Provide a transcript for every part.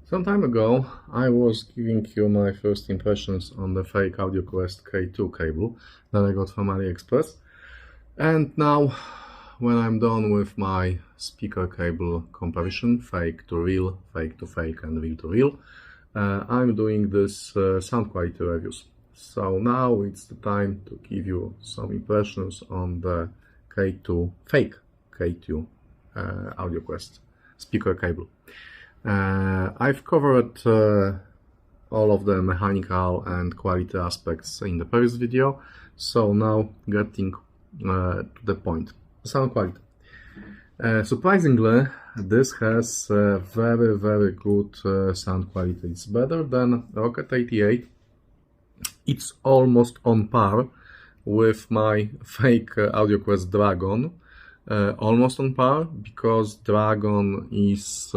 Some time ago, I was giving you my first impressions on the fake AudioQuest K2 cable that I got from AliExpress. And now, when I'm done with my speaker cable comparison, fake to real, fake to fake, and real to real, I'm doing this sound quality reviews. So now it's the time to give you some impressions on the K2 fake K2 AudioQuest speaker cable. I've covered all of the mechanical and quality aspects in the previous video, so now getting to the point. Sound quality. Surprisingly, this has very good sound quality. It's better than Rocket 88. It's almost on par with my fake AudioQuest Dragon. Almost on par, because Dragon is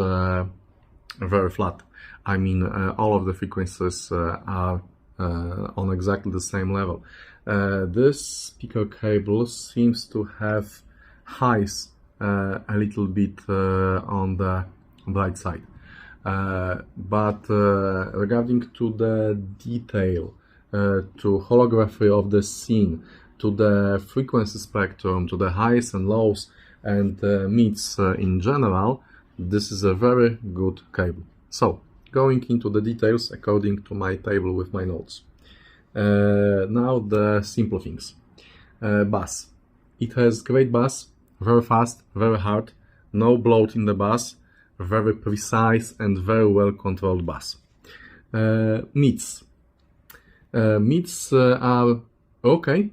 very flat. I mean, all of the frequencies are on exactly the same level. This speaker cable seems to have highs a little bit on the right side. But regarding to the detail, to holography of the scene, to the frequency spectrum, to the highs and lows and mids in general, this is a very good cable. So, going into the details according to my table with my notes. Now the simple things. Bass. It has great bass, very fast, very hard, no bloat in the bass, very precise and very well controlled bass. Mids. Mids are okay.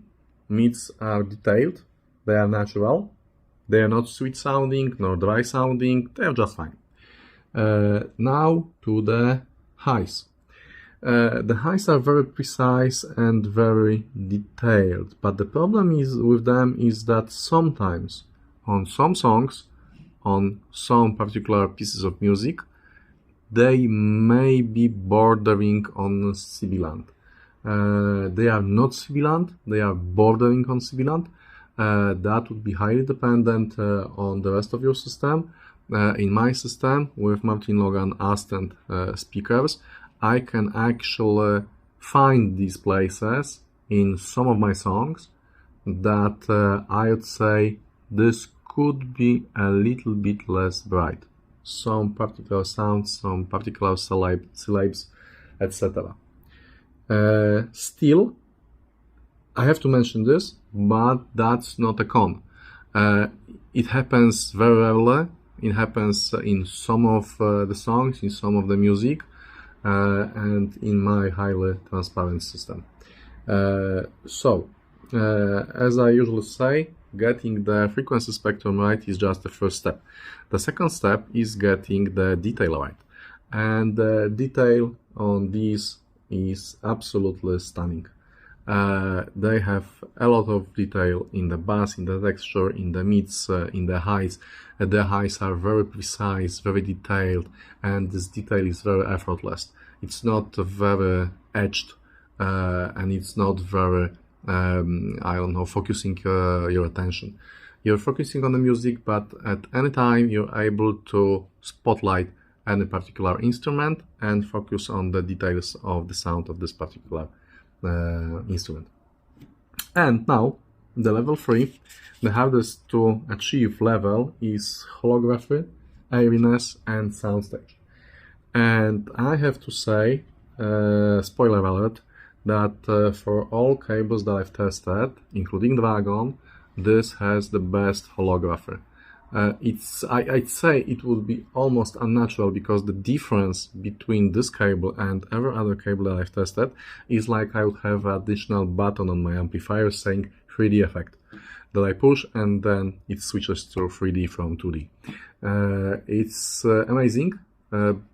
Mids are detailed, they are natural, they are not sweet sounding nor dry sounding, they are just fine. Now to the highs. The highs are very precise and very detailed, but the problem is with them is that sometimes on some songs, on some particular pieces of music, they may be bordering on sibilant. They are not sibilant, they are bordering on sibilant. That would be highly dependent on the rest of your system. In my system, with Martin Logan Ascent speakers, I can actually find these places in some of my songs that I would say this could be a little bit less bright. Some particular sounds, some particular syllables, etc. Still, I have to mention this, but that's not a con. It happens very rarely. It happens in some of the songs, in some of the music, and in my highly transparent system. So, as I usually say, getting the frequency spectrum right is just the first step. The second step is getting the detail right. And the detail on these is absolutely stunning. They have a lot of detail in the bass, in the texture, in the mids, in the highs. The highs are very precise, very detailed, and this detail is very effortless. It's not very edged, and it's not very, I don't know, focusing your attention. You're focusing on the music, but at any time you're able to spotlight any particular instrument and focus on the details of the sound of this particular instrument. And now, the level 3, the hardest to achieve level is holography, airiness, and soundstage. And I have to say, spoiler alert, that for all cables that I've tested, including Dragon, this has the best holography. I'd say it would be almost unnatural, because the difference between this cable and every other cable that I've tested is like I would have an additional button on my amplifier saying 3D effect that I push, and then it switches to 3D from 2D. It's amazing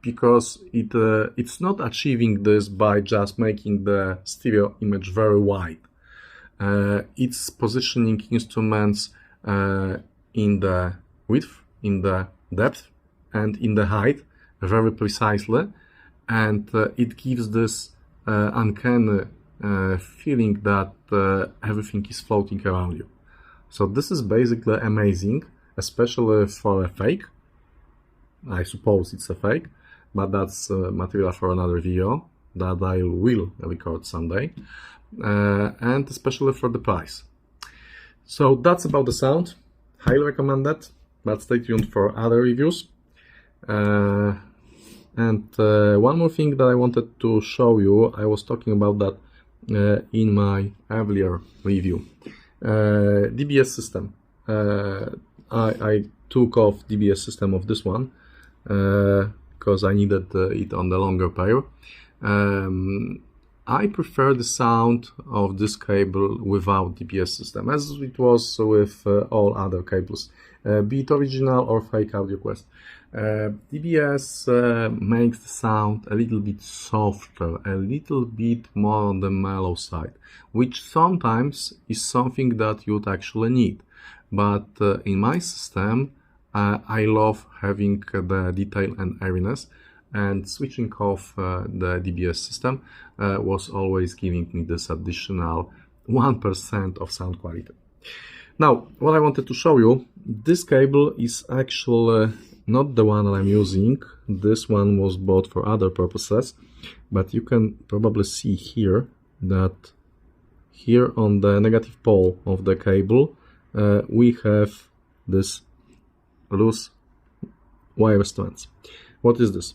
because it's not achieving this by just making the stereo image very wide. It's positioning instruments in the width, in the depth, and in the height very precisely, and it gives this uncanny feeling that everything is floating around you. So this is basically amazing, especially for a fake. I suppose it's a fake. but that's material for another video that I will record someday, and especially for the price. So that's about the sound. Highly recommended, but stay tuned for other reviews. And one more thing that I wanted to show you, I was talking about that in my earlier review. DBS system. I took off DBS system of this one because I needed it on the longer pair. I prefer the sound of this cable without DBS system, as it was with all other cables, be it original or fake AudioQuest. DBS makes the sound a little bit softer, a little bit more on the mellow side, which sometimes is something that you'd actually need. But in my system, I love having the detail and airiness, and switching off the DBS system was always giving me this additional 1% of sound quality. Now, what I wanted to show you, this cable is actually not the one I'm using. This one was bought for other purposes, but you can probably see here that here on the negative pole of the cable we have this loose wire strands. What is this?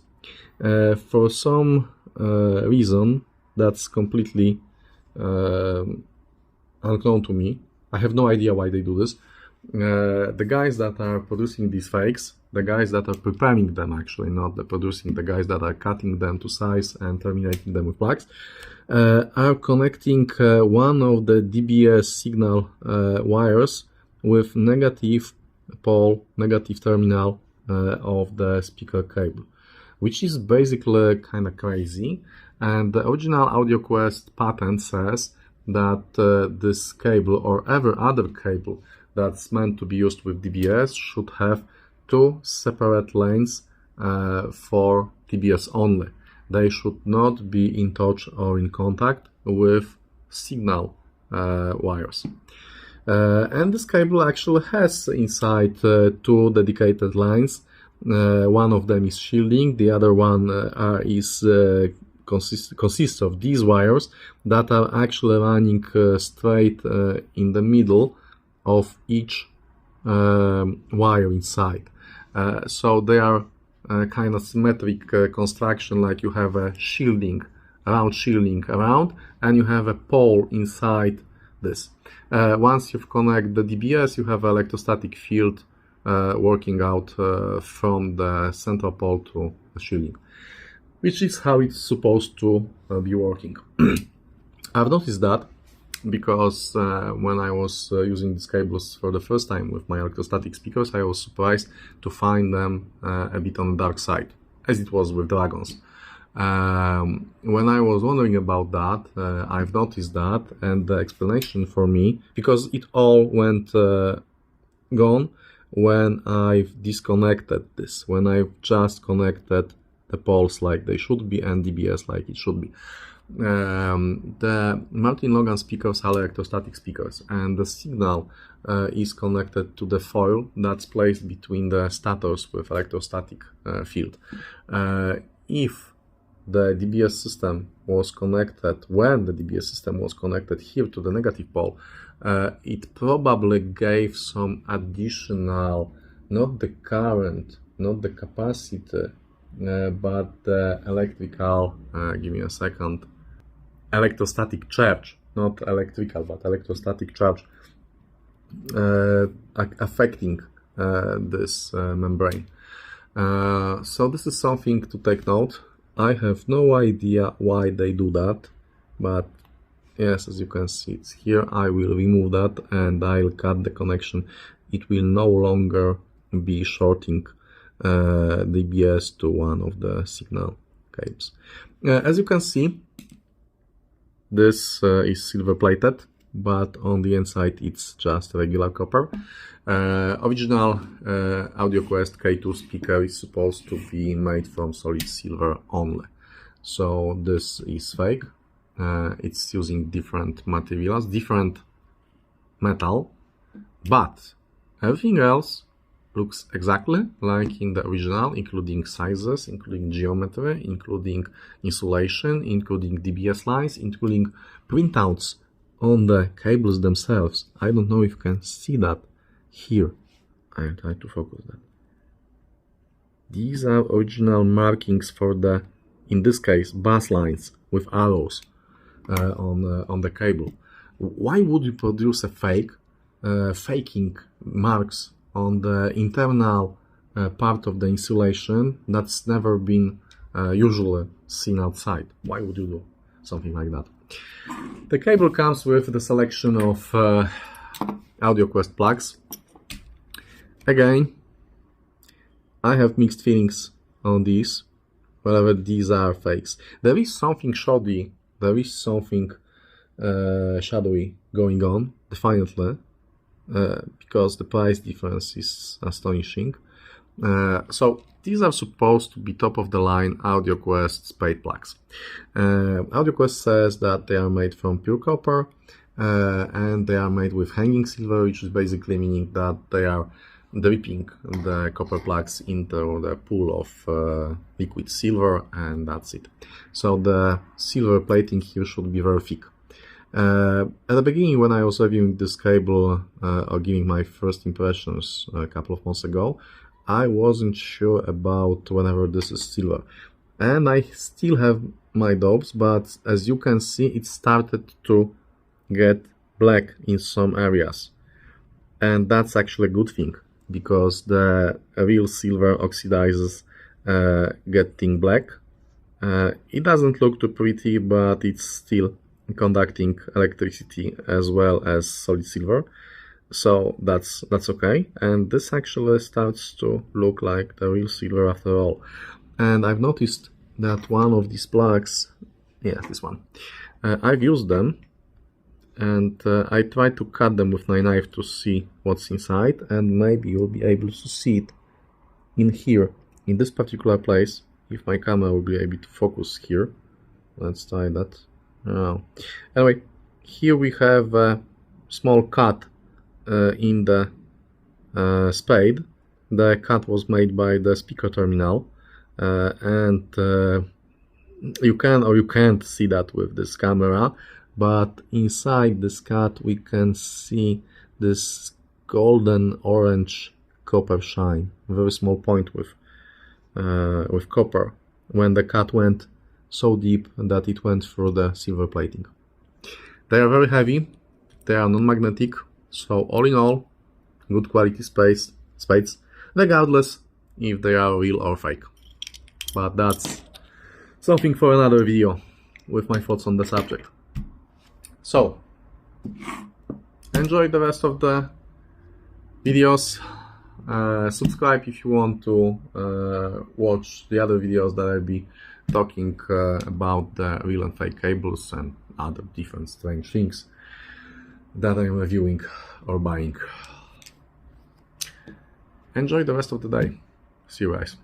For some reason that's completely unknown to me. I have no idea why they do this. The guys that are producing these fakes, the guys that are preparing them, actually not the producing, the guys that are cutting them to size and terminating them with plugs, are connecting one of the DBS signal wires with negative pole, negative terminal of the speaker cable, which is basically kind of crazy. And the original AudioQuest patent says that this cable or every other cable that's meant to be used with DBS should have two separate lanes for DBS only. They should not be in touch or in contact with signal wires. And this cable actually has inside two dedicated lines. One of them is shielding, the other one consists of these wires that are actually running straight in the middle of each wire inside. So they are kind of symmetric construction, like you have a shielding around, and you have a pole inside this. Once you've connected the DBS, you have an electrostatic field working out from the central pole to the shielding, which is how it's supposed to be working. I've noticed that because when I was using these cables for the first time with my electrostatic speakers, I was surprised to find them a bit on the dark side, as it was with Dragons. When I was wondering about that, I've noticed that, and the explanation for me, because it all went gone when I've disconnected this, when I've just connected the poles like they should be and DBS like it should be. The Martin Logan speakers are electrostatic speakers, and the signal is connected to the foil that's placed between the stators with electrostatic field. If the DBS system was connected, when the DBS system was connected here to the negative pole, it probably gave some additional, not the current, not the capacity, but the electrical, give me a second, electrostatic charge, not electrical, but electrostatic charge, affecting this membrane. So this is something to take note. I have no idea why they do that, but yes, as you can see, it's here. I will remove that and I'll cut the connection. It will no longer be shorting DBS to one of the signal cables. As you can see, this is silver plated, but on the inside it's just regular copper. Original AudioQuest K2 speaker is supposed to be made from solid silver only. So this is fake. It's using different materials, different metal, but everything else looks exactly like in the original, including sizes, including geometry, including insulation, including DBS lines, including printouts on the cables themselves. I don't know if you can see that here. I'll try to focus that. These are original markings for the, in this case, bus lines with arrows on the cable. Why would you produce a fake, faking marks on the internal part of the insulation that's never been usually seen outside? Why would you do something like that? The cable comes with the selection of AudioQuest plugs. Again, I have mixed feelings on these, whether these are fakes. There is something shoddy, there is something shadowy going on, definitely, because the price difference is astonishing. So these are supposed to be top-of-the-line AudioQuest spade plugs. AudioQuest says that they are made from pure copper, and they are made with hanging silver, which is basically meaning that they are dripping the copper plugs into the pool of liquid silver, and that's it. So the silver plating here should be very thick. At the beginning, when I was reviewing this cable or giving my first impressions a couple of months ago, I wasn't sure about whether this is silver, and I still have my doubts, but as you can see, it started to get black in some areas, and that's actually a good thing, because the real silver oxidizes getting black. It doesn't look too pretty, but it's still conducting electricity as well as solid silver, so that's okay. And this actually starts to look like the real silver after all. And I've noticed that one of these plugs, yeah, this one, I've used them, and I tried to cut them with my knife to see what's inside, and maybe you'll be able to see it in here, in this particular place, if my camera will be able to focus here. Let's try that. Oh. Anyway, here we have a small cut in the spade. The cut was made by the speaker terminal, and you can or you can't see that with this camera, but inside this cut we can see this golden orange copper shine, a very small point with copper, when the cut went so deep that it went through the silver plating. They are very heavy, they are non-magnetic, so all in all, good quality spades, regardless if they are real or fake. But that's something for another video with my thoughts on the subject. So, enjoy the rest of the videos. Subscribe if you want to watch the other videos that I'll be talking about the real and fake cables and other different strange things that I'm reviewing or buying. Enjoy the rest of the day. See you guys.